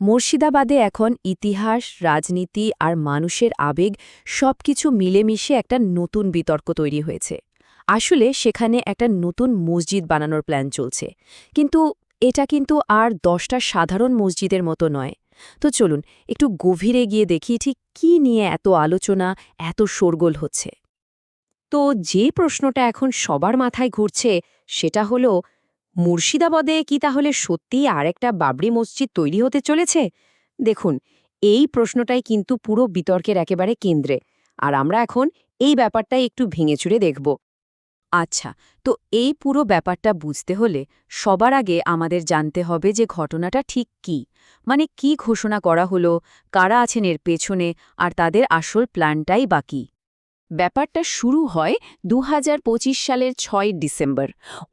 মুর্শিদাবাদে এখন ইতিহাস, রাজনীতি আর মানুষের আবেগ সবকিছু মিলেমিশে একটা নতুন বিতর্ক তৈরি হয়েছে। আসলে সেখানে একটা নতুন মসজিদ বানানোর প্ল্যান চলছে, কিন্তু এটা কিন্তু আর 10টা সাধারণ মসজিদের মতো নয়। তো চলুন একটু গভীরে গিয়ে দেখি ঠিক কী নিয়ে এত আলোচনা, এত শোরগোল হচ্ছে। তো যে প্রশ্নটা এখন সবার মাথায় ঘুরছে সেটা হলো, মুর্শিদাবাদে কি তাহলে সত্যিই আরেকটা বাবরি মসজিদ তৈরি হতে চলেছে? দেখুন, এই প্রশ্নটাই কিন্তু পুরো বিতর্কের একেবারে কেন্দ্রে, আর আমরা এখন এই ব্যাপারটাই একটু ভেঙেচুরে দেখব। আচ্ছা, তো এই পুরো ব্যাপারটা বুঝতে হলে সবার আগে আমাদের জানতে হবে যে ঘটনাটা ঠিক কি, মানে কি ঘোষণা করা হলো, কারা আছেন এর পেছনে, আর তাদের আসল প্ল্যানটাই বা কী। ব্যাপারটা শুরু হয় ২০২৫ সালের ৬ ডিসেম্বর।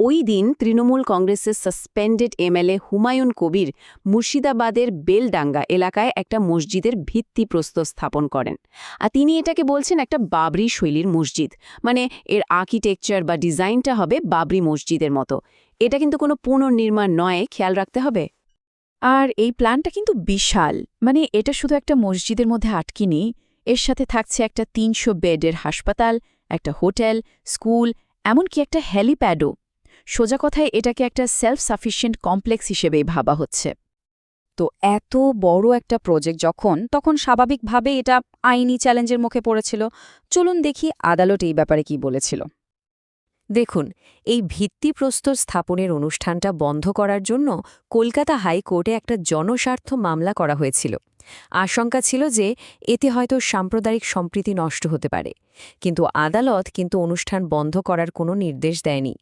ওই দিন তৃণমূল কংগ্রেসের সাসপেন্ডেড এমএলএ হুমায়ুন কবির মুর্শিদাবাদের বেলডাঙ্গা এলাকায় একটা মসজিদের ভিত্তিপ্রস্তর স্থাপন করেন। আর তিনি এটাকে বলছেন একটা বাবরি শৈলীর মসজিদ, মানে এর আর্কিটেকচার বা ডিজাইনটা হবে বাবরি মসজিদের মতো। এটা কিন্তু কোনো পুনর্নির্মাণ নয়, খেয়াল রাখতে হবে। আর এই প্ল্যানটা কিন্তু বিশাল, মানে এটা শুধু একটা মসজিদের মধ্যে আটকিনি, এর সাথে থাকছে একটা ৩০০ বেডের হাসপাতাল, একটা হোটেল, স্কুল, এমনকি একটা হেলিপ্যাডও। সোজা কথায় এটাকে একটা সেলফ সাফিসিয়েন্ট কমপ্লেক্স হিসেবেই ভাবা হচ্ছে। তো এত বড় একটা প্রজেক্ট তখন স্বাভাবিকভাবে এটা আইনি চ্যালেঞ্জের মুখে পড়েছিল। চলুন দেখি আদালত এই ব্যাপারে কি বলেছিল। দেখুন, এই ভিত্তিপ্রস্তর স্থাপনের অনুষ্ঠানটা বন্ধ করার জন্য কলকাতা হাইকোর্টে একটা জনস্বার্থ মামলা করা হয়েছিল। আশঙ্কা ছিল যে এতে হয়তো সাম্প্রদায়িক সম্প্রীতি নষ্ট হতে পারে, কিন্তু আদালত কিন্তু অনুষ্ঠান বন্ধ করার কোনো নির্দেশ দেয়নি।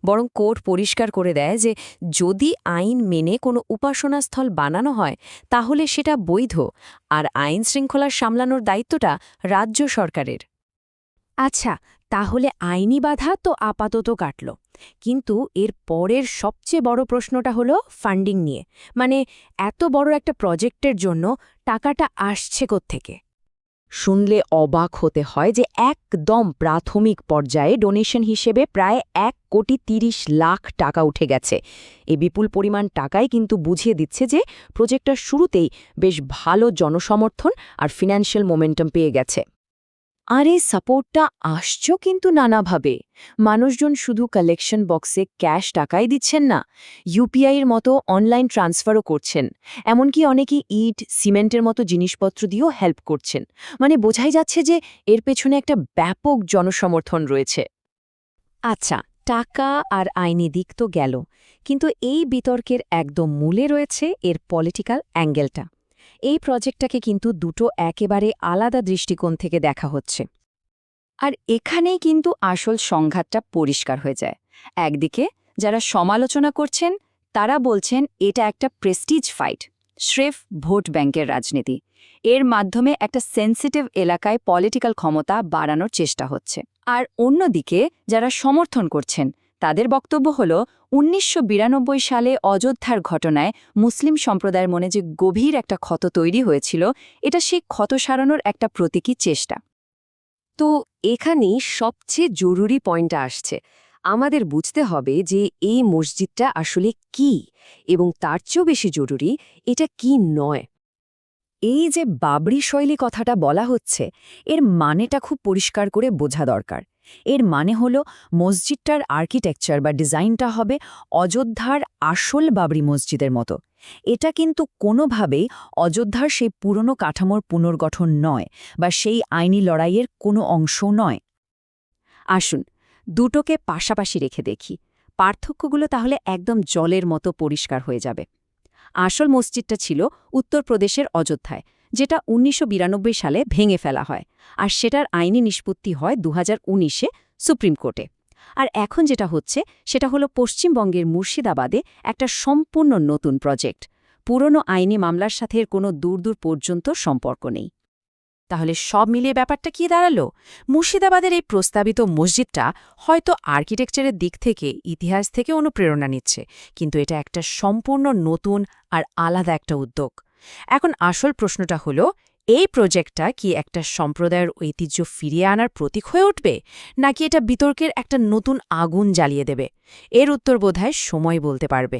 বরং কোর্ট পরিষ্কার করে দেয় যে যদি আইন মেনে কোনো উপাসনাস্থল বানানো হয় তাহলে সেটা বৈধ, আর আইন শৃঙ্খলা সামলানোর দায়িত্বটা রাজ্য সরকারের। আচ্ছা, তাহলে আইনি বাধা তো আপাতত কাটল, কিন্তু এর পরের সবচেয়ে বড় প্রশ্নটা হলো ফান্ডিং নিয়ে। মানে এত বড় একটা প্রজেক্টের জন্য টাকাটা আসছে কোত্থেকে? শুনলে অবাক হতে হয় যে একদম প্রাথমিক পর্যায়ে ডোনেশন হিসেবে প্রায় ১,৩০,০০,০০০ টাকা উঠে গেছে। এই বিপুল পরিমাণ টাকাই কিন্তু বুঝিয়ে দিচ্ছে যে প্রজেক্টটা শুরুতেই বেশ ভালো জনসমর্থন আর ফিন্যান্সিয়াল মোমেন্টাম পেয়ে গেছে। আর এই সাপোর্টটা আসছো কিন্তু নানাভাবে। মানুষজন শুধু কালেকশন বক্সে ক্যাশ টাকাই দিচ্ছেন না, ইউপিআইয়ের মতো অনলাইন ট্রান্সফারও করছেন। এমনকি অনেকে ইট, সিমেন্টের মতো জিনিসপত্র দিয়েও হেল্প করছেন। মানে বোঝাই যাচ্ছে যে এর পেছনে একটা ব্যাপক জনসমর্থন রয়েছে। আচ্ছা, টাকা আর আইনি দিক তো গেল, কিন্তু এই বিতর্কের একদম মূলে রয়েছে এর পলিটিক্যাল অ্যাঙ্গেলটা। এই প্রজেক্টটাকে কিন্তু দুটো একেবারে আলাদা দৃষ্টিকোণ থেকে দেখা হচ্ছে। আর এখানেই কিন্তু আসল সংঘাতটা পরিষ্কার হয়ে যায়। একদিকে যারা সমালোচনা করছেন তারা বলছেন এটা একটা প্রেস্টিজ ফাইট, স্রেফ ভোট ব্যাংকের রাজনীতি। এর মাধ্যমে একটা সেন্সিটিভ এলাকায় পলিটিক্যাল ক্ষমতা বাড়ানোর চেষ্টা হচ্ছে। আর অন্যদিকে যারা সমর্থন করছেন তাদের বক্তব্য হল ১৯৯২ সালে অযোধ্যার ঘটনায় মুসলিম সম্প্রদায়ের মনে যে গভীর একটা ক্ষত তৈরি হয়েছিল, এটা সেই ক্ষত সারানোর একটা প্রতীকী চেষ্টা। তো এখানেই সবচেয়ে জরুরি পয়েন্টটা আসছে। আমাদের বুঝতে হবে যে এই মসজিদটা আসলে কি, এবং তার চেয়েও বেশি জরুরি এটা কি নয়। এই যে বাবরি শৈলী কথাটা বলা হচ্ছে, এর মানেটা খুব পরিষ্কার করে বোঝা দরকার। এর মানে হলো মসজিদটার আর্কিটেকচার বা ডিজাইনটা হবে অযোধ্যার আসল বাবরি মসজিদের মতো। এটা কিন্তু কোনোভাবেই অযোধ্যার সেই পুরনো কাঠামোর পুনর্গঠন নয়, বা সেই আইনি লড়াইয়ের কোনো অংশও নয়। আসুন দুটোকে পাশাপাশি রেখে দেখি, পার্থক্যগুলো তাহলে একদম জলের মতো পরিষ্কার হয়ে যাবে। আসল মসজিদটা ছিল উত্তরপ্রদেশের অযোধ্যায়, যেটা ১৯৯২ সালে ভেঙে ফেলা হয়, আর সেটার আইনি নিষ্পত্তি হয় ২০১৯-এ সুপ্রিম কোর্টে। আর এখন যেটা হচ্ছে সেটা হলো পশ্চিমবঙ্গের মুর্শিদাবাদে একটা সম্পূর্ণ নতুন প্রজেক্ট। পুরনো আইনি মামলার সাথে এর কোনো দূর পর্যন্ত সম্পর্ক নেই। তাহলে সব মিলিয়ে ব্যাপারটা কি দাঁড়ালো? মুর্শিদাবাদের এই প্রস্তাবিত মসজিদটা হয়তো আর্কিটেকচারের দিক থেকে ইতিহাস থেকে অনুপ্রেরণা নিচ্ছে, কিন্তু এটা একটা সম্পূর্ণ নতুন আর আলাদা একটা উদ্যোগ। এখন আসল প্রশ্নটা হলো, এই প্রজেক্টটা কি একটা সম্প্রদায়ের ঐতিহ্য ফিরিয়ে আনার প্রতীক হয়ে উঠবে, নাকি এটা বিতর্কের একটা নতুন আগুন জ্বালিয়ে দেবে? এর উত্তর বোধহয় সময় বলতে পারবে।